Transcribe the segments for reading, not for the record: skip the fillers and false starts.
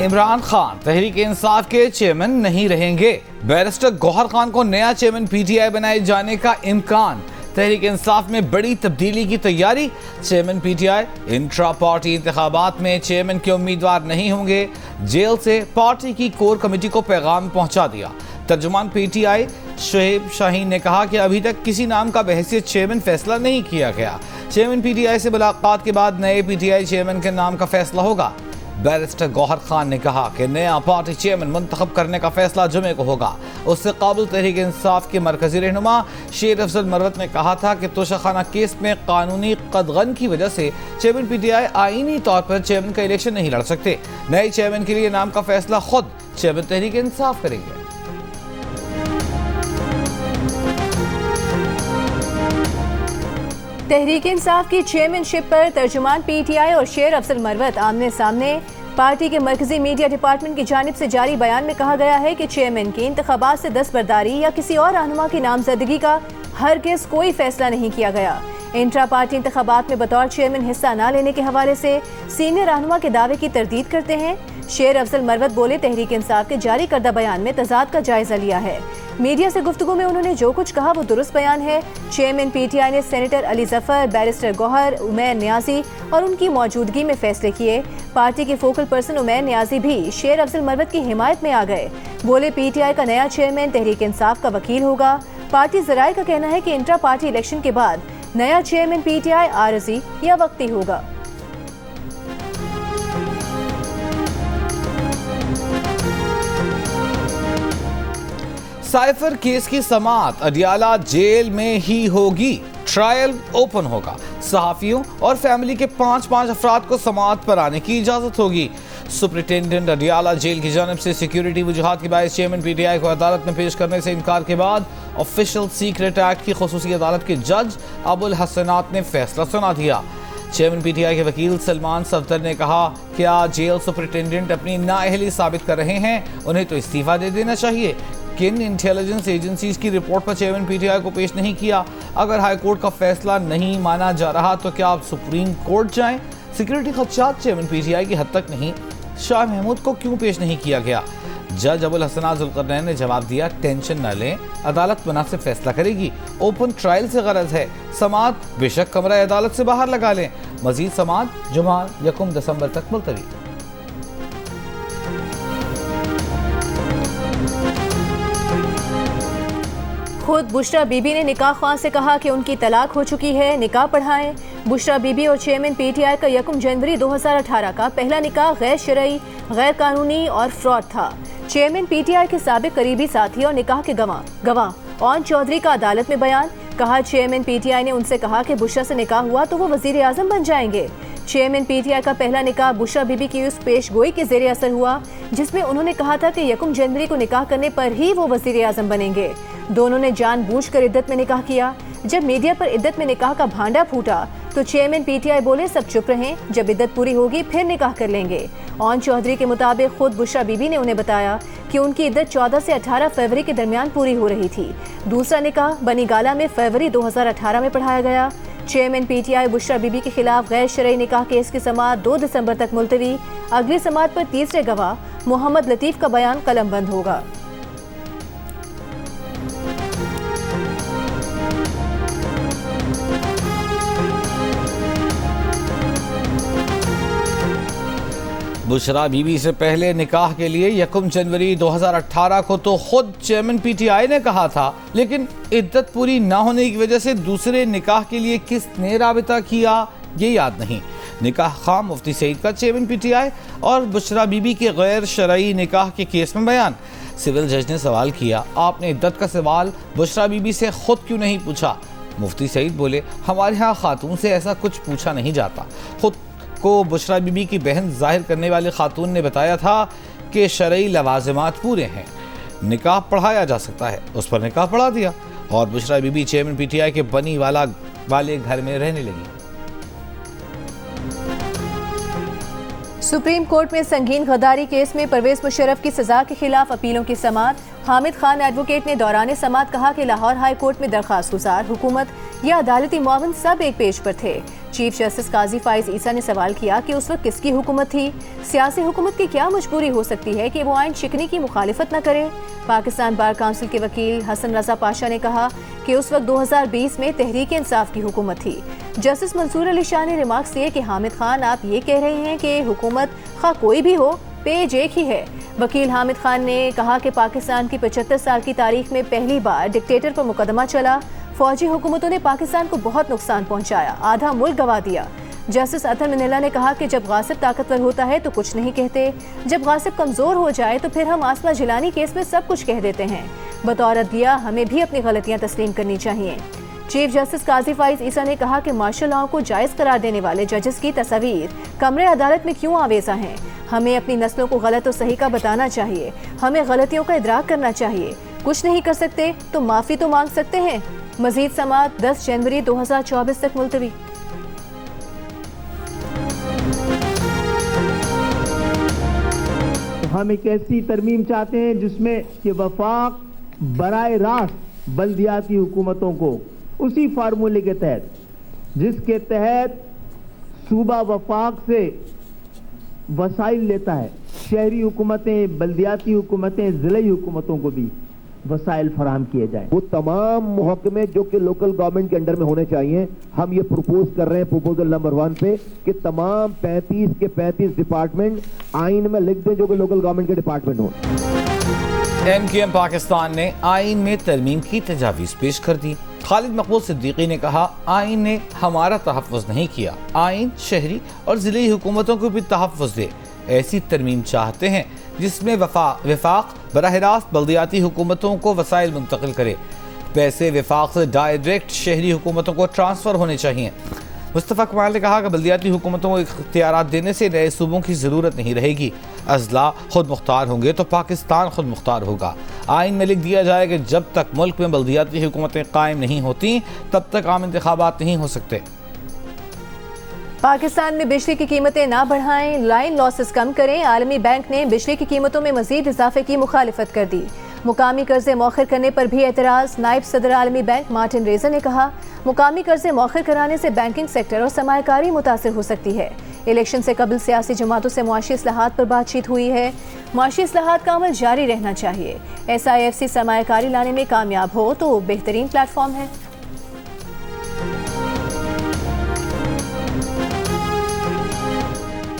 इमरान खान तहरीक इंसाफ के चेयरमैन नहीं रहेंगे। बैरिस्टर गौहर खान को नया चेयरमैन पीटीआई बनाए जाने का इम्कान। तहरीक इंसाफ में बड़ी तब्दीली की तैयारी। चेयरमैन पीटीआई इंट्रा पार्टी इंतखाबात में चेयरमैन के उम्मीदवार नहीं होंगे। जेल से पार्टी की कोर कमेटी को पैगाम पहुंचा दिया। तर्जुमान पीटीआई शोएब शाहीन ने कहा कि अभी तक किसी नाम का बहैसियत चेयरमैन फैसला नहीं किया गया। चेयरमैन पीटीआई से मुलाकात के बाद नए पीटीआई चेयरमैन के नाम का फैसला होगा। बैरिस्टर गौहर खान ने कहा कि नया पार्टी चेयरमैन मुंतखब करने का फैसला जुमे को होगा। उससे काबिल तहरीक इंसाफ के मरकजी रहनुमा शेर अफजल मरवत ने कहा था कि तोशाखाना केस में कानूनी कदगन की वजह से चेयरमैन पीटीआई आईनी तौर पर चेयरमैन का इलेक्शन नहीं लड़ सकते। नए चेयरमैन के लिए नाम का फैसला खुद चेयरमैन तहरीक इंसाफ करेंगे। तहरीक इंसाफ की चेयरमैनशिप पर तर्जुमान पीटीआई और शेर अफजल मरवत आमने सामने। पार्टी के मरकजी मीडिया डिपार्टमेंट की जानिब से जारी बयान में कहा गया है कि चेयरमैन की इंतखाबात से दस्तबरदारी या किसी और रहनुमा की नामजदगी का हरगिज़ कोई फैसला नहीं किया गया। इंट्रा पार्टी इंतखाबात में बतौर चेयरमैन हिस्सा न लेने के हवाले से सीनियर रहनुमा के दावे की तरदीद करते हैं। शेर अफजल मरवत बोले, तहरीक इंसाफ के जारी करदा बयान में तजाद का जायजा लिया है। मीडिया से गुफ्तगू में उन्होंने जो कुछ कहा वो दुरुस्त बयान है। चेयरमैन पीटीआई ने सेनेटर अली जफर, बैरिस्टर गौहर, उमैर नियाजी और उनकी मौजूदगी में फैसले किए। पार्टी के फोकल पर्सन उमैर नियाजी भी शेर अफजल मरवत की हिमायत में आ गए। बोले, पीटीआई का नया चेयरमैन तहरीक इंसाफ का वकील होगा। पार्टी ज़राए का कहना है कि इंट्रा पार्टी इलेक्शन के बाद नया चेयरमैन पीटीआई आरजी या वक्ती होगा। साइफर केस की समाअत अडियाला जेल में ही होगी। ट्रायल ओपन होगा। सहाफियों और फैमिली के 5 अफराद को समाअत पर आने की इजाजत होगी। सुपरिटेंडेंट अडियाला जेल की जानिब से सिक्योरिटी वजूहात के बायस चेयरमैन पीटीआई को अदालत में पेश करने से इनकार के बाद ऑफिशियल सीक्रेट एक्ट की खुसूसी अदालत के जज अबुल हसनात ने फैसला सुना दिया। चेयरमैन पीटीआई के वकील सलमान सफदर ने कहा, क्या जेल सुपरिटेंडेंट अपनी नाअहली साबित कर रहे हैं? उन्हें तो इस्तीफा दे देना चाहिए। किन इंटेलिजेंस एजेंसीज की रिपोर्ट पर चेयरमैन पीटीआई को पेश नहीं किया? अगर हाई कोर्ट का फैसला नहीं माना जा रहा तो क्या आप सुप्रीम कोर्ट जाएं? सिक्योरिटी खदशात चेयरमैन पीटीआई की हद तक नहीं, शाह महमूद को क्यों पेश नहीं किया गया? जज अबुल हसनात जुल्करनैन ने जवाब दिया, टेंशन न लें, अदालत मुनासिब फैसला करेगी। ओपन ट्रायल से गरज है। समाअत बेशक कमरा अदालत से बाहर लगा लें। मजीद समाअत जुमा 1 दिसंबर तक मुलतवी। खुद बुशरा बीबी ने निकाह ख्वां से कहा कि उनकी तलाक हो चुकी है, निकाह पढ़ाएं। बुशरा बीबी और चेयरमैन पीटीआई का 1 जनवरी 2018 का पहला निकाह गैर शरई, गैर कानूनी और फ्रॉड था। चेयरमैन पीटीआई के साबिक करीबी साथी और निकाह के गवाह ओन चौधरी का अदालत में बयान। कहा, चेयरमैन पीटीआई ने उनसे कहा कि बुशरा से निकाह हुआ तो वो वजीर आजम बन जाएंगे। चेयरमैन पीटीआई का पहला निकाह बुशरा बीबी की उस पेशगोई के ज़ेरे असर हुआ जिसमें उन्होंने कहा था कि 1 जनवरी को निकाह करने पर ही वो वजीर आजम बनेंगे। दोनों ने जानबूझकर इद्दत में निकाह किया। जब मीडिया पर इद्दत में निकाह का भांडा फूटा तो चेयरमैन पीटीआई बोले, सब चुप रहें, जब इद्दत पूरी होगी फिर निकाह कर लेंगे। ओन चौधरी के मुताबिक खुद बुशरा बीबी ने उन्हें बताया कि उनकी इद्दत 14 से 18 फरवरी के दरमियान पूरी हो रही थी। दूसरा निकाह बनी गाला में फरवरी 2018 में पढ़ाया गया। चेयरमैन पीटीआई बुशरा बीबी के खिलाफ गैर शरई निकाह केस की समाअत 2 दिसंबर तक मुलतवी। अगली समाअत पर तीसरे गवाह मोहम्मद लतीफ का बयान कलमबंद होगा। बुशरा बीबी से पहले निकाह के लिए 1 जनवरी 2018 को तो खुद चेयरमैन पीटीआई ने कहा था, लेकिन इद्दत पूरी ना होने की वजह से दूसरे निकाह के लिए किसने राबिता किया ये याद नहीं। निकाह खां मुफ्ती सईद का चेयरमैन पीटीआई और बुशरा बीबी के गैर शरई निकाह के केस में बयान। सिविल जज ने सवाल किया, आपने इद्दत का सवाल बुशरा बीबी से खुद क्यों नहीं पूछा? मुफ्ती सईद बोले, हमारे यहाँ खातून से ऐसा कुछ पूछा नहीं जाता। खुद को बुशरा बीबी की बहन जाहिर करने वाले खातून ने बताया था कि शरई लवाजिमात पूरे हैं, निकाह पढ़ाया जा सकता है। उस पर निकाह पढ़ा दिया और बुशरा बीबी चेयरमैन पीटीआई के बनी वाले घर में रहने लगी। सुप्रीम कोर्ट में संगीन गद्दारी केस में परवेज मुशर्रफ की सजा के खिलाफ अपीलों की समाअत। हामिद खान एडवोकेट ने दौरान समाअत कहा कि लाहौर हाई कोर्ट में दरख्वास्त गुजार, हुकूमत या अदालती मुआवन सब एक पेज पर थे। चीफ जस्टिस काजी फाइज ईसा ने सवाल किया कि उस वक्त किसकी हुकूमत थी, सियासी हुकूमत की क्या मजबूरी हो सकती है कि वो आइन शिकनी की मुखालिफत न करे। पाकिस्तान बार काउंसिल के वकील हसन रजा पाशा ने कहा कि उस वक्त 2020 में तहरीक इंसाफ की हुकूमत थी। जस्टिस मंसूर अली शाह ने रिमार्क्स दिए कि हामिद खान आप ये कह रहे हैं कि हुकूमत खा कोई भी हो, पेज एक ही है। वकील हामिद खान ने कहा कि पाकिस्तान की 75 साल की तारीख में पहली बार डिक्टेटर पर मुकदमा चला। फौजी हुकूमतों ने पाकिस्तान को बहुत नुकसान पहुंचाया, आधा मुल्क गवा दिया। जस्टिस अतर मिनेला ने कहा कि जब गासिब ताकतवर होता है तो कुछ नहीं कहते, जब गासिब कमजोर हो जाए तो फिर हम आसमा जिलानी केस में सब कुछ कह देते हैं। बतौर अदलिया हमें भी अपनी गलतियां तस्लीम करनी चाहिए। चीफ जस्टिस काजी फाइज ईसा ने कहा कि मार्शल लॉ को जायज़ करार देने वाले जजेस की तस्वीर कमरे अदालत में क्यों आवेजा हैं। हमें अपनी नस्लों को गलत और सही का बताना चाहिए, हमें गलतियों का इदराक करना चाहिए। कुछ नहीं कर सकते तो माफ़ी तो मांग सकते हैं। मजीद समाअत 10 जनवरी 2024 तक मुलतवी। हम एक ऐसी तरमीम चाहते हैं जिसमें कि वफाक बराए रास्त बल्दियाती हुकूमतों को उसी फार्मूले के तहत जिसके तहत सूबा वफाक से वसाइल लेता है, शहरी हुकूमतें, बल्दियाती हुकूमतें, ज़िले हुकूमतों को भी वसाइल फराहम किए जाए। वो तमाम महकमे जो कि लोकल गवर्नमेंट के अंडर में होने चाहिए, हम ये प्रपोज कर रहे हैं प्रपोजल नंबर 1 पे कि तमाम 35 के 35 डिपार्टमेंट आइन में लिख दें जो कि लोकल गवर्नमेंट के डिपार्टमेंट हों। MQM पाकिस्तान ने आइन में तरमीम की तजावीज़ पेश कर दी। खालिद मकबूल सिद्दीकी ने कहा, आइन ने हमारा तहफ़्फ़ुज़ नहीं किया, आइन शहरी और ज़िली हुकूमतों को भी तहफ़्फ़ुज़ दे। ऐसी तरमीम चाहते हैं जिसमें वफाक बराह रास्त बल्दियाती हुकूमतों को वसाइल मुंतकिल करे। पैसे वफाक से डायरेक्ट शहरी हुकूमतों को ट्रांसफ़र होने चाहिए। मुस्तफ़ा कमाल ने कहा कि बल्दियाती हुकूमतों को इख्तियारात देने से नए सूबों की ज़रूरत नहीं रहेगी। अज़ला खुद मुख्तार होंगे तो पाकिस्तान खुद मुख्तार होगा। आइन में लिख दिया जाए कि जब तक मुल्क में बल्दियाती हुकूमतें कायम नहीं होती तब तक आम इंतखाबात नहीं हो सकते। पाकिस्तान में बिजली की कीमतें ना बढ़ाएं, लाइन लॉसेस कम करें। आलमी बैंक ने बिजली की कीमतों में मजीद इजाफे की मुखालिफत कर दी। मुकामी कर्जे मौखर करने पर भी एतराज़। नायब सदर आलमी बैंक मार्टिन रेजर ने कहा, मुकामी कर्जे मौखर कराने से बैंकिंग सेक्टर और सरमायाकारी मुतासिर हो सकती है। इलेक्शन से कबल सियासी जमातों से मुआशी इस्लाहात पर बातचीत हुई है। मुआशी इस्लाहात का अमल जारी रहना चाहिए। SIFC सरमायाकारी लाने में कामयाब हो तो बेहतरीन प्लेटफॉर्म है।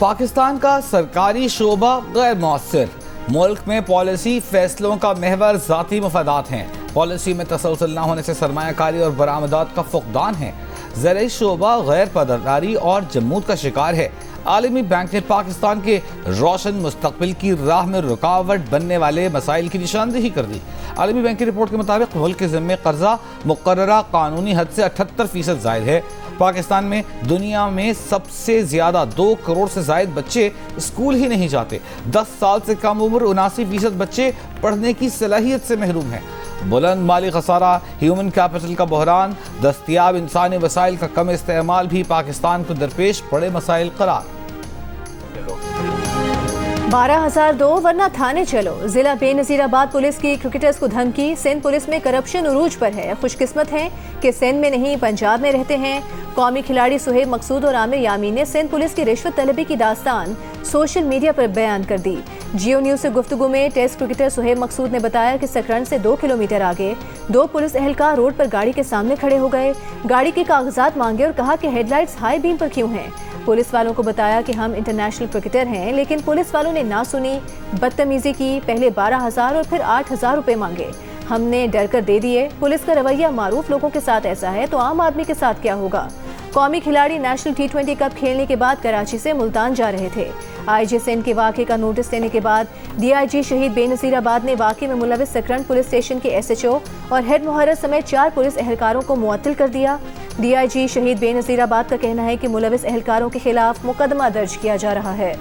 पाकिस्तान का सरकारी शोबा गैर मौसर। मुल्क में पॉलिसी फैसलों का महवर ज़ाती मफादात हैं। पॉलिसी में तसलसल न होने से सरमायाकारी और बरामदात का फुकदान है। ज़राई शोबा गैर पायदारी और जमूद का शिकार है। आलमी बैंक ने पाकिस्तान के रोशन मुस्तकबिल की राह में रुकावट बनने वाले मसाइल की निशानदेही कर दी। आलमी बैंक की रिपोर्ट के मुताबिक मुल्क के ज़िम्मे कर्जा मुकर्ररा कानूनी हद से 78% ज़ायद है। पाकिस्तान में दुनिया में सबसे ज़्यादा 2 करोड़ से ज़ायद बच्चे स्कूल ही नहीं जाते। 10 साल से कम उम्र 79% बच्चे पढ़ने की सलाहियत से महरूम हैं। बुलंद माली खसारा, ह्यूमन कैपिटल का बहरान, दस्तियाब इंसानी वसाइल का कम इस्तेमाल भी पाकिस्तान को दरपेश बड़े मसाइल करार। 12,002 वरना थाने चलो। जिला बेनज़ीराबाद पुलिस की क्रिकेटर्स को धमकी। सिंध पुलिस में करप्शन उरूज पर है। खुशकिस्मत हैं कि सिंध में नहीं पंजाब में रहते हैं। कौमी खिलाड़ी सुहेब मकसूद और आमिर यामीन ने सिंध पुलिस की रिश्वत तलबी की दास्तान सोशल मीडिया पर बयान कर दी। जियो न्यूज़ से गुफ्तगू में टेस्ट क्रिकेटर सुहेब मकसूद ने बताया कि सकरन से 2 किलोमीटर आगे 2 पुलिस एहलकार रोड पर गाड़ी के सामने खड़े हो गए, गाड़ी के कागजात मांगे और कहा कि हेडलाइट्स हाई बीम पर क्यों हैं। पुलिस वालों को बताया कि हम इंटरनेशनल क्रिकेटर हैं, लेकिन पुलिस वालों ने ना सुनी, बदतमीजी की। पहले 12,000 और फिर 8,000 रुपए मांगे। हमने डर कर दे दिए। पुलिस का रवैया मारूफ लोगों के साथ ऐसा है तो आम आदमी के साथ क्या होगा। कौमी खिलाड़ी नेशनल T20 कप खेलने के बाद कराची से मुल्तान जा रहे थे। IG सिंध के वाक़े का नोटिस देने के बाद DIG शहीद बेनज़ीराबाद ने वाक़े में मुलविस सकरन पुलिस स्टेशन के SHO और हेड मुहर्रर समेत 4 पुलिस एहलकारों को मुअत्तल कर दिया। DIG शहीद बेनज़ीराबाद का कहना है कि मुलविस एहलकारों के खिलाफ मुकदमा दर्ज किया जा रहा है।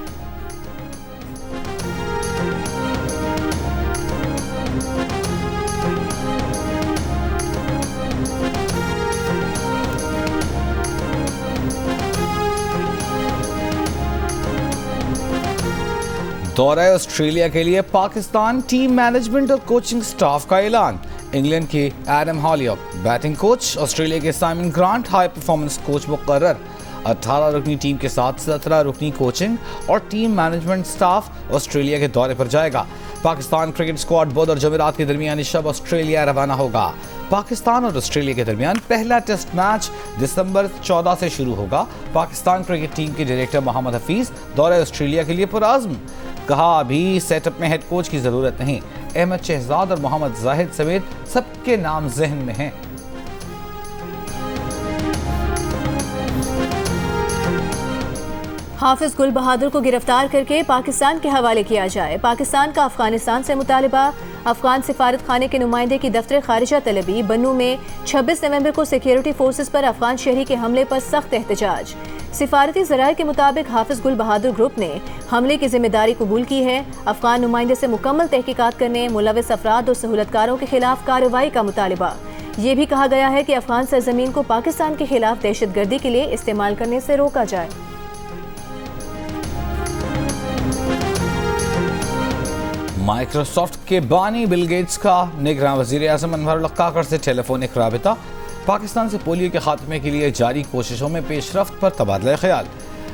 दौरा ऑस्ट्रेलिया के लिए पाकिस्तान टीम मैनेजमेंट और कोचिंग स्टाफ का ऐलान। इंग्लैंड के एडम हॉलियक बैटिंग कोच, ऑस्ट्रेलिया के Simon grant high performance coach मुकर्रर। 18 रुकनी टीम के साथ 17 रुकनी कोचिंग और टीम मैनेजमेंट स्टाफ ऑस्ट्रेलिया के दौरे पर जाएगा। पाकिस्तान क्रिकेट स्क्वाड बुध और जुमेरात के दरमियान शब ऑस्ट्रेलिया रवाना होगा। पाकिस्तान और ऑस्ट्रेलिया के दरमियान पहला टेस्ट मैच दिसंबर 14 से शुरू होगा। पाकिस्तान क्रिकेट टीम के डायरेक्टर मोहम्मद हफीज दौरे ऑस्ट्रेलिया के लिए पुरआज़्म। कहा, अभी सेटअप में हेड कोच की जरूरत नहीं। अहमद शहजाद और मोहम्मद जाहिद समेत सबके नाम जहन में हैं। हाफिज गुल बहादुर को गिरफ्तार करके पाकिस्तान के हवाले किया जाए। पाकिस्तान का अफगानिस्तान से मुतालबा। अफगान सिफारत खाने के नुमाइंदे की दफ्तर खारिजा तलबी। बन्नू में 26 नवंबर को सिक्योरिटी फोर्सेस पर अफगान शहरी के हमले पर सख्त एहतजाज। सिफारती ज़राए के मुताबिक हाफिज गुल बहादुर ग्रुप ने हमले की जिम्मेदारी कबूल की है। अफगान नुमाइंदे से मुकम्मल तहकीकात करने, मुलविस अफराद और सहूलतकारों के खिलाफ कार्रवाई का मुतालबा। ये भी कहा गया है कि अफगान सरजमीन को पाकिस्तान के खिलाफ दहशतगर्दी के लिए इस्तेमाल करने से रोका जाए। माइक्रोसॉफ्ट के बानी बिल गेट्स का निगरान वज़ीर आज़म अनवर उल काकर से टेलीफोनिक राबिता। पाकिस्तान से पोलियो के खात्मे के लिए जारी कोशिशों में पेशरफ्त पर तबादला ख्याल।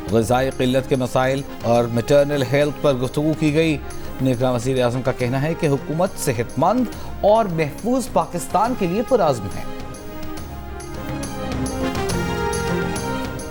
ग़िज़ाई क़िल्लत के मसाइल और मैटरनल हेल्थ पर गुफ्तगू की गई। निगरान वज़ीर आज़म का कहना है कि हुकूमत सेहतमंद और महफूज पाकिस्तान के लिए पुरआज़्म है।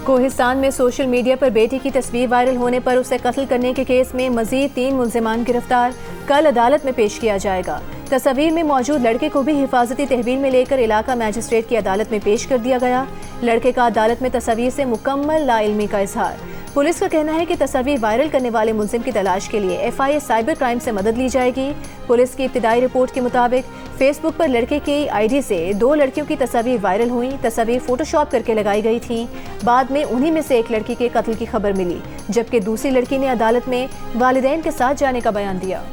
कोहिस्तान में सोशल मीडिया पर बेटी की तस्वीर वायरल होने पर उसे कत्ल करने के केस में मजीद 3 मुल्ज़िमान गिरफ्तार। कल अदालत में पेश किया जाएगा। तस्वीर में मौजूद लड़के को भी हिफाजती तहवील में लेकर इलाका मैजिस्ट्रेट की अदालत में पेश कर दिया गया। लड़के का अदालत में तस्वीर से मुकम्मल लाइल्मी का इजहार। पुलिस का कहना है कि तस्वीर वायरल करने वाले मुलजिम की तलाश के लिए FIA साइबर क्राइम से मदद ली जाएगी। पुलिस की इब्तिदाई रिपोर्ट के मुताबिक फेसबुक पर लड़के की ID से 2 लड़कियों की तस्वीर वायरल हुई। तस्वीर फोटोशॉप करके लगाई गई थी। बाद में उन्हीं में से एक लड़की के कत्ल की खबर मिली, जबकि दूसरी लड़की ने अदालत में वालिदैन के साथ जाने का बयान दिया।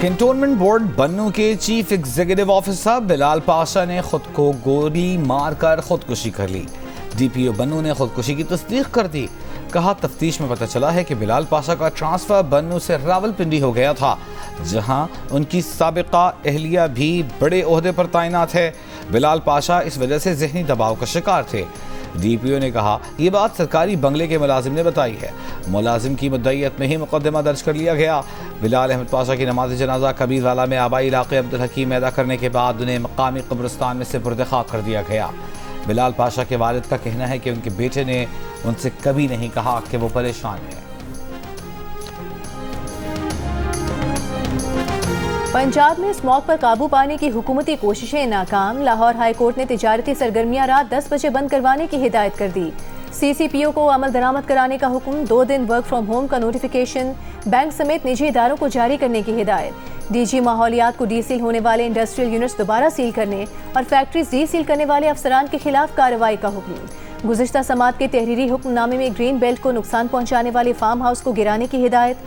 कैंटोनमेंट बोर्ड बन्नू के chief executive officer Bilal Pasha ने खुद को गोली मारकर खुदकुशी कर ली। DPO बन्नू ने खुदकुशी की तस्दीक कर दी। कहा, तफ्तीश में पता चला है कि बिलाल पाशा का ट्रांसफर बन्नू से रावलपिंडी हो गया था, जहां उनकी साबिका अहलिया भी बड़े ओहदे पर तैनात है। बिलाल पाशा इस वजह से जहनी दबाव का शिकार थे। DPO ने कहा, ये बात सरकारी बंगले के मुलाजिम ने बताई है। मुलाजिम की मुद्दईयत में ही मुकदमा दर्ज कर लिया गया। बिलाल अहमद पाशा की नमाज जनाजा कबीरवाला में आबाई इलाके अब्दुल हकीम अदा करने के बाद उन्हें मकामी कब्रिस्तान में सुपुर्द खाक कर दिया गया। बिलाल पाशा के वालिद का कहना है कि उनके बेटे ने उनसे कभी नहीं कहा कि वो परेशान है। पंजाब में स्मॉग पर काबू पाने की हुकूमती कोशिशें नाकाम। लाहौर हाई कोर्ट ने तिजारती सरगर्मियां रात 10 बजे बंद करवाने की हिदायत कर दी। CCPO को अमल दरामद कराने का हुक्म। 2 दिन वर्क फ्रॉम होम का नोटिफिकेशन। बैंक समेत निजी इदारों को जारी करने की हिदायत। DG माहौलियात को डीसील होने वाले इंडस्ट्रियल यूनिट्स दोबारा सील करने और फैक्ट्रीज डीसील करने वाले अफसरान के खिलाफ कार्रवाई का हुक्म। गुज़िश्ता समात के तहरीरी हुक्मनामे में ग्रीन बेल्ट को नुकसान पहुँचाने वाले फार्म हाउस को गिराने की हिदायत।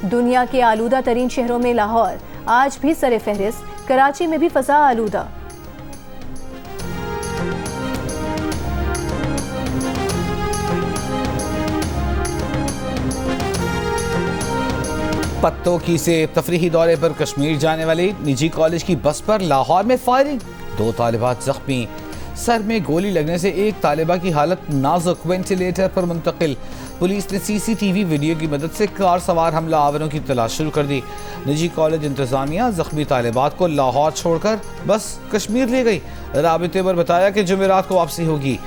दुनिया के आलूदा तरीन शहरों में लाहौर आज भी सरे फहरिस्त। कराची में भी फ़ज़ा आलूदा। पत्तोकी से तफरीही दौरे पर कश्मीर जाने वाली निजी कॉलेज की बस पर लाहौर में फायरिंग। 2 तालिबात जख्मी। सर में गोली लगने से एक तालिबा की हालत नाजुक, वेंटिलेटर पर मुंतकिल। पुलिस ने CCTV वीडियो की मदद से कार सवार हमला आवरों की तलाश शुरू कर दी। निजी कॉलेज इंतजामिया जख्मी तालिबात को लाहौर छोड़कर बस कश्मीर ले गई। राबिते पर बताया कि जुमेरात को वापसी होगी।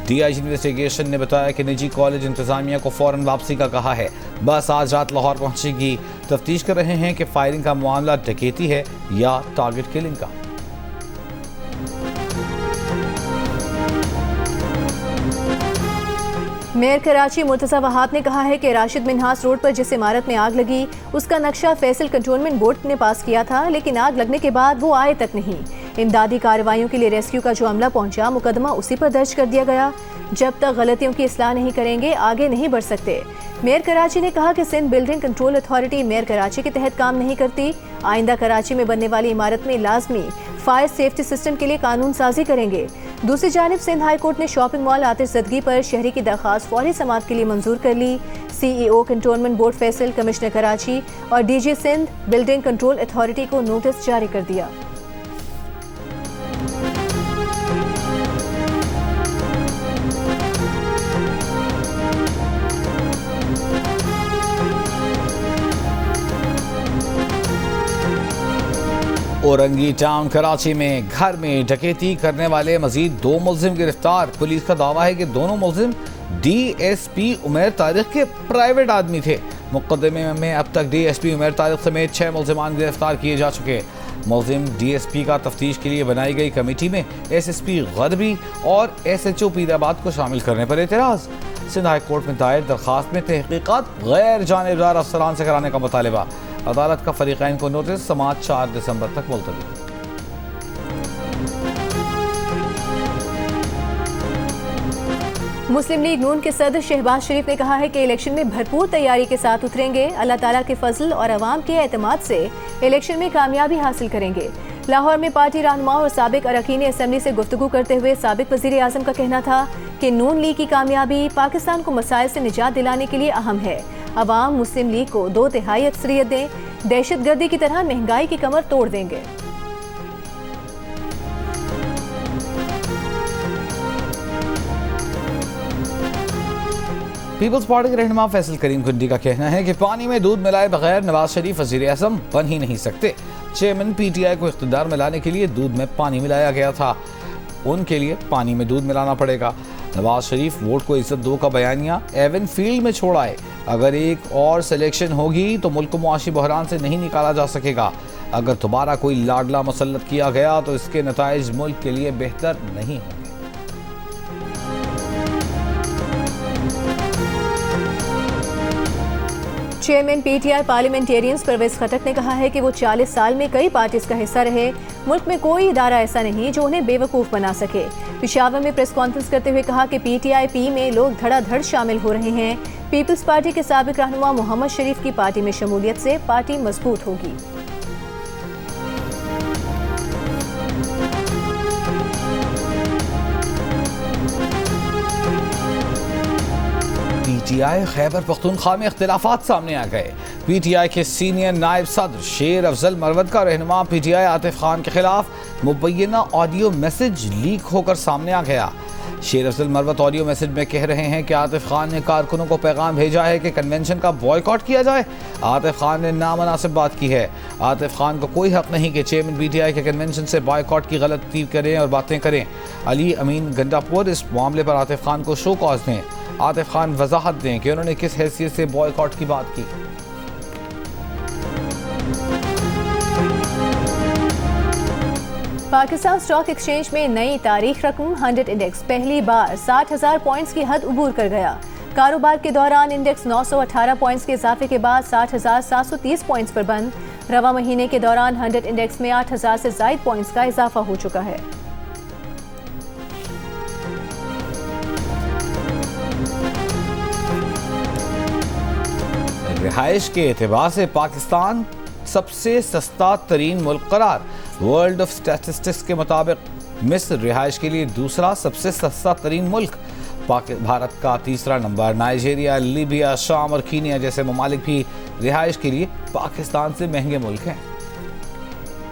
DIG इन्वेस्टिगेशन ने बताया कि निजी कॉलेज इंतजामिया को फौरन वापसी का कहा है। बस आज रात लाहौर पहुंचेगी। तफ्तीश कर रहे हैं कि फायरिंग का मामला डकैती है या टारगेट किलिंग का। मेयर कराची मुर्तज़ा वहाब ने कहा है कि राशिद मिन्हास रोड पर जिस इमारत में आग लगी उसका नक्शा फैसल कंटोनमेंट बोर्ड ने पास किया था, लेकिन आग लगने के बाद वो आए तक नहीं। इमदादी कार्रवाइयों के लिए रेस्क्यू का जो अमला पहुंचा, मुकदमा उसी पर दर्ज कर दिया गया। जब तक गलतियों की इस्लाह नहीं करेंगे आगे नहीं बढ़ सकते। मेयर कराची ने कहा कि Sindh building control authority mayor Karachi के तहत काम नहीं करती। आइंदा कराची में बनने वाली इमारत में लाजमी फायर सेफ्टी सिस्टम के लिए कानून साजी करेंगे। दूसरी जानिब सिंध हाई कोर्ट ने शॉपिंग मॉल आतिशज़दगी पर शहरी की दरख्वास्त फौरी समाअत के लिए मंजूर कर ली। CEO cantonment board Faisal, commissioner Karachi और DG Sindh building control authority को नोटिस जारी कर दिया। औरंगी टाउन कराची में घर में डकैती करने वाले मजीद 2 मुलजिम गिरफ्तार। पुलिस का दावा है कि दोनों मुलजिम DSP उमैर तारिक के प्राइवेट आदमी थे। मुकदमे में अब तक DSP उमैर तारिक समेत 6 मुलजिमान गिरफ्तार किए जा चुके। मुलजिम DSP का तफ्तीश के लिए बनाई गई कमेटी में SSP गदबी और SHO पीराबाद को शामिल करने पर एतराज़। सिंध हाई कोर्ट में दायर दरखास्त में तहकीकात गैर जानिबदार अफसरान से कराने का मुतालिबा। अदालत का फरीक़ैन को नोटिस समाअत 4 दिसंबर तक मुलतवी। मुस्लिम लीग नून के सदर शहबाज शरीफ ने कहा है कि इलेक्शन में भरपूर तैयारी के साथ उतरेंगे। अल्लाह ताला के फजल और अवाम के एतमाद से इलेक्शन में कामयाबी हासिल करेंगे। लाहौर में पार्टी रहनुमा और साबिक अरकान असम्बली से गुफ्तगू करते हुए साबिक वज़ीर आज़म का कहना था कि नून लीग की कामयाबी पाकिस्तान को मसाइल से निजात दिलाने के लिए अहम है। अवाम मुस्लिम लीग को 2/3 अक्सरियत दें, दहशतगर्दी की तरह महंगाई की कमर तोड़ देंगे। पीपल्स पार्टी के रहनुमा फैसल करीम कुंडी का कहना है कि पानी में दूध मिलाए बगैर नवाज शरीफ वज़ीर आज़म बन ही नहीं सकते। चेयरमैन PTI को इख्तिदार में लाने के लिए दूध में पानी मिलाया गया था, उनके लिए पानी में दूध मिलाना पड़ेगा। नवाज शरीफ वोट को इज्जत दो का बयानिया एवन फील्ड में छोड़ आए। अगर एक और सिलेक्शन होगी तो मुल्क को मुआशी बहरान से नहीं निकाला जा सकेगा। अगर दोबारा कोई लाडला मुसल्लत किया गया तो इसके नताइज मुल्क के लिए बेहतर नहीं होंगे। चेयरमैन PTI पार्लियामेंटेरियंस परवेज खटक ने कहा है कि वो 40 साल में कई पार्टीज का हिस्सा रहे। मुल्क में कोई इदारा ऐसा नहीं जो उन्हें बेवकूफ़ बना सके। पेशावर में प्रेस कॉन्फ्रेंस करते हुए कहा कि PTI में लोग धड़ाधड़ शामिल हो रहे हैं। पीपल्स पार्टी के साबिक रहनुमा मोहम्मद शरीफ की पार्टी में शमूलियत से पार्टी मजबूत होगी। PTI खैबर पख्तूनख्वा में इख्तिलाफात सामने आ गए। PTI के सीनियर नायब सदर शेर अफजल मरवत का रहनुमा PTI आतिफ खान के खिलाफ मुबैना ऑडियो मैसेज लीक होकर सामने आ गया। शेर अफजल मरवत ऑडियो मैसेज में कह रहे हैं कि आतिफ खान ने कारकुनों को पैगाम भेजा है कि कन्वेंशन का बॉयकॉट किया जाए। आतिफ खान ने नामनासिब बात की है। आतिफ खान को कोई हक नहीं कि चेयरमैन PTI के कन्वेंशन से बॉयकॉट की गलती करें और बातें करें। अली अमीन गंडापुर इस मामले पर आतिफ खान को शो कॉज दें। आतिफ खान वजाहत दें कि उन्होंने किस हैसियत से बॉयकॉट की बात की। पाकिस्तान स्टॉक एक्सचेंज में नई तारीख रकम 100 इंडेक्स पहली बार 60,000 पॉइंट्स की हद उबूर कर गया। कारोबार के दौरान इंडेक्स 918 पॉइंट्स के इजाफे के बाद 60,730 पॉइंट्स पर बंद। रवा महीने के दौरान 100 इंडेक्स में 8,000 से ज़ायद पॉइंट्स का इजाफा हो चुका है। रिहाइश के एतबार से पाकिस्तान सबसे सस्ता तरीन मुल्क करार। वर्ल्ड ऑफ स्टैटिस्टिक्स के मुताबिक मिस्र रिहाइश के लिए दूसरा सबसे सस्ता तरीन मुल्क। भारत का तीसरा नंबर। नाइजीरिया, लीबिया, शाम और कीनिया जैसे ममालिक भी रिहाइश के लिए पाकिस्तान से महंगे मुल्क हैं।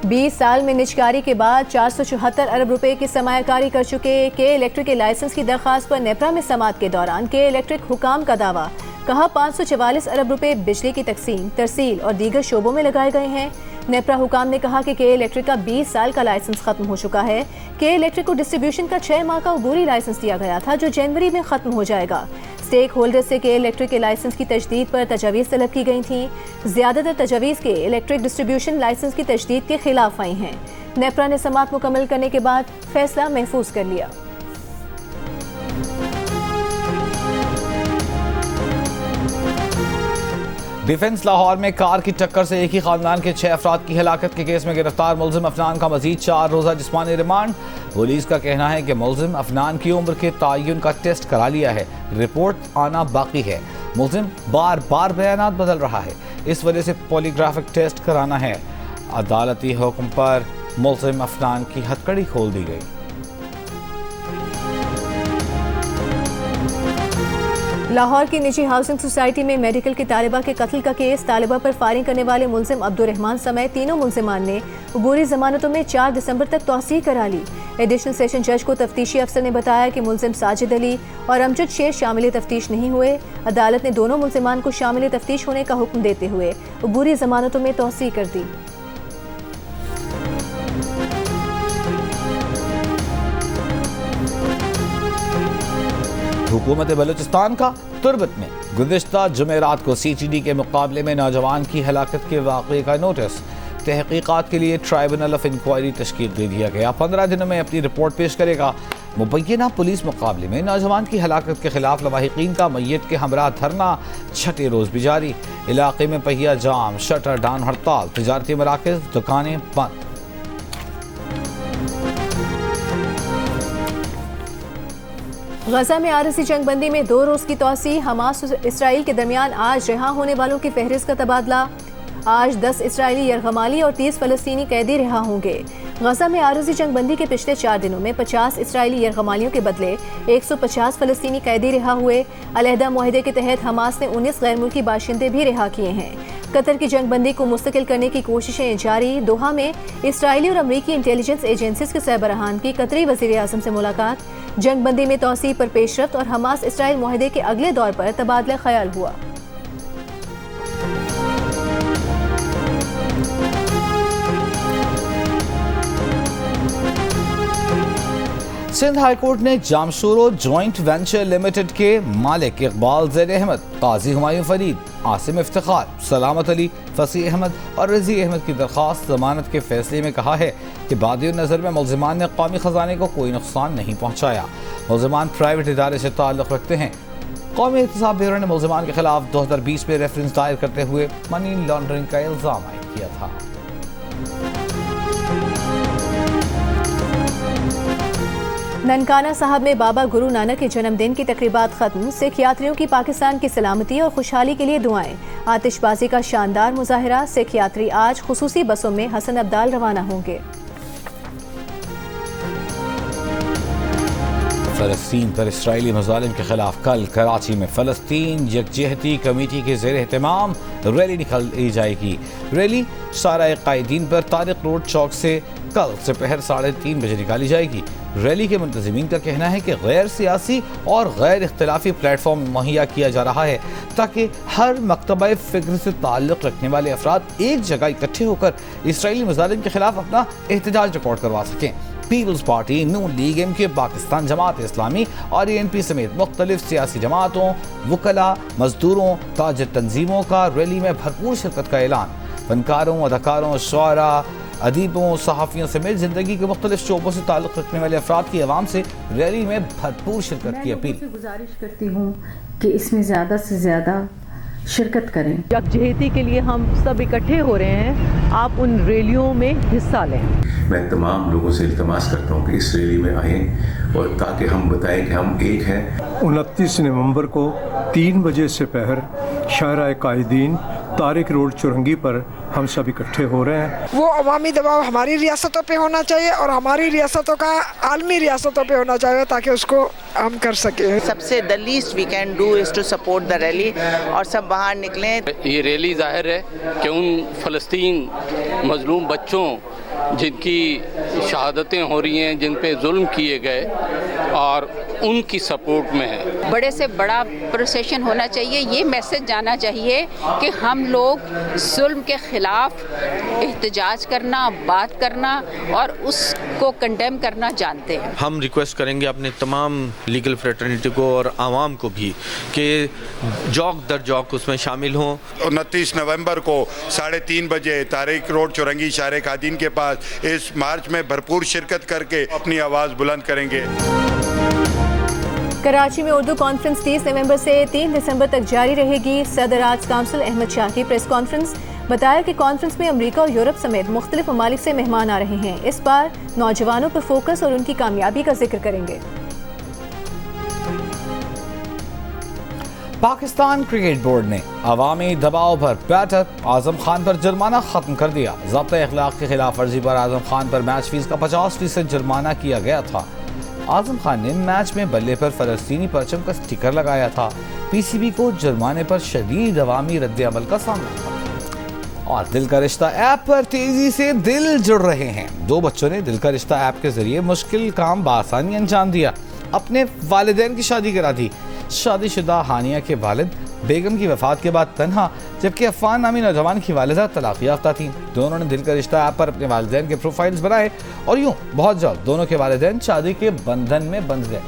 20 साल में निजकारी के बाद 474 अरब रुपए की सरमायाकारी कर चुके के इलेक्ट्रिक के लाइसेंस की दरखास्त पर नेपरा में समाअत के दौरान के इलेक्ट्रिक हुकाम का दावा। कहा 544 अरब रुपए बिजली की तकसीम, तरसील और दीगर शोबों में लगाए गए हैं। नेपरा हुकाम ने कहा कि के इलेक्ट्रिक का 20 साल का लाइसेंस खत्म हो चुका है। के इलेक्ट्रिक को डिस्ट्रीब्यूशन का 6 माह का अबूरी लाइसेंस दिया गया था जो जनवरी में खत्म हो जाएगा। स्टेक होल्डर से के इलेक्ट्रिक के लाइसेंस की तजदीद पर तजावीज़ तलब की गई थी। ज्यादातर तजावीज़ के इलेक्ट्रिक डिस्ट्रीब्यूशन लाइसेंस की तजदीद के खिलाफ आई हैं। नेपरा ने समाअत मुकम्मल करने के बाद फैसला महफूज कर लिया। डिफेंस लाहौर में कार की टक्कर से एक ही खानदान के 6 अफराद की हलाकत के केस में गिरफ्तार मुलजिम अफनान का मजीद 4 रोज़ा जिस्मानी रिमांड। पुलिस का कहना है कि मुलजिम अफनान की उम्र के तयन का टेस्ट करा लिया है, रिपोर्ट आना बाकी है। मुलजिम बार बार बयानात बदल रहा है, इस वजह से पॉलीग्राफिक टेस्ट कराना है। अदालती हुक्म पर मुलजिम अफनान की हथकड़ी खोल दी गई। लाहौर की निजी हाउसिंग सोसाइटी में मेडिकल की तालिबा के कत्ल का केस, तालिबा पर फायरिंग करने वाले मुलजिम अब्दुर्रहमान समेत तीनों मुलजिमान ने अबूरी जमानतों में 4 दिसंबर तक तौसीह करा ली। एडिशनल सेशन जज को तफ्तीशी अफसर ने बताया कि मुलजिम साजिद अली और अमजद शेर शामिल तफ्तीश नहीं हुए। अदालत ने दोनों मुलजिमान को शामिल तफ्तीश होने का हुक्म देते हुए अबूरी जमानतों में तौसीह कर दी। हुकूमत बलूचिस्तान का तुर्बत में गुज़िश्ता जुमेरात को CTD के मुकाबले में नौजवान की हलाकत के वाक़े का नोटिस। तहकीकात के लिए ट्राइब्यूनल ऑफ इंक्वायरी तश्कील दे दिया गया। 15 दिनों में अपनी रिपोर्ट पेश करेगा। मुबैना पुलिस मुकाबले में नौजवान की हलाकत के खिलाफ लवाहिकीन का मैयत के हमरा धरना 6ठे रोज़ भी जारी। इलाके में पहिया जाम, शटर डाउन हड़ताल, तजारती मराकज़, दुकानें बंद। गजा में आरज़ी जंगबंदी में 2 रोज़ की तौसी। हमास और इसराइल के दरमियान आज रिहा होने वालों की फहरिस्त का तबादला। आज 10 इसराइली यरगमाली और 30 फ़लस्तीनी कैदी रिहा होंगे। गजा में आरज़ी जंगबंदी के पिछले 4 दिनों में 50 इसराइली यरगमालियों के बदले 150 फ़लस्तीनी कैदी रिहा हुए। अलहदा मुआहदे के तहत हमास ने 19 गैर मुल्की बाशिंदे भी रिहा किए हैं। कतर की जंगबंदी को मुस्तकिल करने की कोशिशें जारी। दोहा में इसराइली और अमरीकी इंटेलिजेंस एजेंसीज के सरबराहान की कतरी वज़ीर आज़म से मुलाकात। जंगबंदी में तौसीह पर पेशरफ्त और हमास इसराइल मुआहदे के अगले दौर पर तबादला ख्याल हुआ। सिंध हाई कोर्ट ने जामशोरो जॉइंट वेंचर लिमिटेड के मालिक इकबाल ज़ैद अहमद, काजी हुमायूं फरीद, आसिम इफ्तिखार, सलामत अली, फसी अहमद और रजी अहमद की दरख्वास्त जमानत के फैसले में कहा है कि बादियो नज़र में मुलजिमान ने कौमी ख़जाने को कोई नुकसान नहीं पहुँचाया। मुलजिमान प्राइवेट इदारे से ताल्लुक़ रखते हैं। कौमी एहतसाब ब्यूरो ने मुलजिमान के खिलाफ 2020 में रेफरेंस दायर करते हुए मनी लॉन्ड्रिंग का इल्ज़ाम आयद किया था। ननकाना साहब में बाबा गुरु नानक के जन्मदिन की तकरीबात खत्म। सिख यात्रियों की पाकिस्तान की सलामती और खुशहाली के लिए दुआएं। आतिशबाजी का शानदार मुजाहरा। सिख यात्री आज खुसूसी बसों में हसन अब्दाल रवाना होंगे। फ़लस्तीन पर इसराइली मज़ालिम के खिलाफ कल कराची में फ़लस्तीन यकजहती कमेटी के ज़ेर एहतमाम रैली निकाली जाएगी। रैली शारा कायदीन पर तारिक रोड चौक से कल दोपहर 3:30 बजे निकाली जाएगी। रैली के मुंतज़मीन का कहना है कि गैर सियासी और गैर इख्तिलाफी प्लेटफॉर्म मुहैया किया जा रहा है ताकि हर मकतबा फ़िक्र से ताल्लुक़ रखने वाले अफराद एक जगह इकट्ठे होकर इसराइली मज़ालिम के खिलाफ अपना एहतजाज रिकॉर्ड करवा सकें। पीपल्स पार्टी, नून लीग, MK, पाकिस्तान जमात इस्लामी और ANP समेत मुख्तलिफ सियासी जमातों, वकला, मजदूरों, ताजिर तंजीमों का रैली में भरपूर शिरकत का ऐलान। फनकारों, अदाकारों, शुआरा, अदीबों, सहाफ़ियों समेत ज़िंदगी के मुख्तलिफ शोबों से ताल्लुक़ रखने वाले अफराद की आवाम से रैली में भरपूर शिरकत की अपील। मैं गुजारिश करती हूँ कि इसमें ज़्यादा से ज़्यादा शिरकत करें। यकजहती के लिए हम सब इकट्ठे हो रहे हैं, आप उन रैलियों में हिस्सा लें। मैं तमाम लोगों से इल्तमास करता हूँ कि इस रैली में आएँ और ताकि हम बताएं कि हम एक हैं। 29 नवंबर को 3 बजे से पहर शारा कायदीन तारिक रोड चुरंगी पर हम सब इकट्ठे हो रहे हैं। वो अवामी दबाव हमारी रियासतों पे होना चाहिए और हमारी रियासतों का आलमी रियासतों पे होना चाहिए ताकि उसको हम कर सके। सबसे the least we can do is to support the rally और सब बाहर निकलें। ये रैली जाहिर है कि उन फ़लस्तीन मजलूम बच्चों जिनकी शहादतें हो रही हैं, जिन पे जुल्म किए गए और उनकी सपोर्ट में है। बड़े से बड़ा प्रोसेशन होना चाहिए। ये मैसेज जाना चाहिए कि हम लोग जुल्म के खिलाफ एहतजाज करना, बात करना और उसको कंडेम करना जानते हैं। हम रिक्वेस्ट करेंगे अपने तमाम लीगल फ्रेटर्निटी को और आवाम को भी कि जौक दर जौक उसमें शामिल हों। 29 नवंबर को 3:30 बजे तारिक रोड चुरंगी शारे कादीन के पास इस मार्च में भरपूर शिरकत करके अपनी आवाज़ बुलंद करेंगे। कराची में उर्दू कॉन्फ्रेंस 30 नवंबर से 3 दिसंबर तक जारी रहेगी। सदर आर्ट्स काउंसिल अहमद शाह की प्रेस कॉन्फ्रेंस। बताया कि कॉन्फ्रेंस में अमेरिका और यूरोप समेत मुख्तलिफ ममालिक से मेहमान आ रहे हैं। इस बार नौजवानों पर फोकस और उनकी कामयाबी का जिक्र करेंगे। पाकिस्तान क्रिकेट बोर्ड ने अवामी दबाव पर बैटर आजम खान पर जुर्माना खत्म कर दिया। ज़ब्त अखलाक की खिलाफ वर्जी पर आजम खान पर मैच फीस का 50% जुर्माना किया गया था। आजम खान ने मैच में बल्ले पर फलस्तीनी परचम का स्टिकर लगाया था। पीसीबी को जुर्माने पर शदीद अवामी रद्द-ए-अमल का सामना था। और दिल का रिश्ता ऐप पर तेजी से दिल जुड़ रहे हैं। 2 बच्चों ने दिल का रिश्ता ऐप के जरिए मुश्किल काम बआसानी अंजाम दिया, अपने वालिदैन की शादी करा दी। शादीशुदा हानिया के वालिद बेगम की वफात के बाद तन्हा, जबकि अफान नामी नौजवान की वालिदा तलाक याफ्ता थी। दोनों ने दिल का रिश्ता ऐप पर अपने वालिदैन के प्रोफाइल्स बनाए और यूं बहुत जल्द दोनों के वालिदैन शादी के बंधन में बंध गए।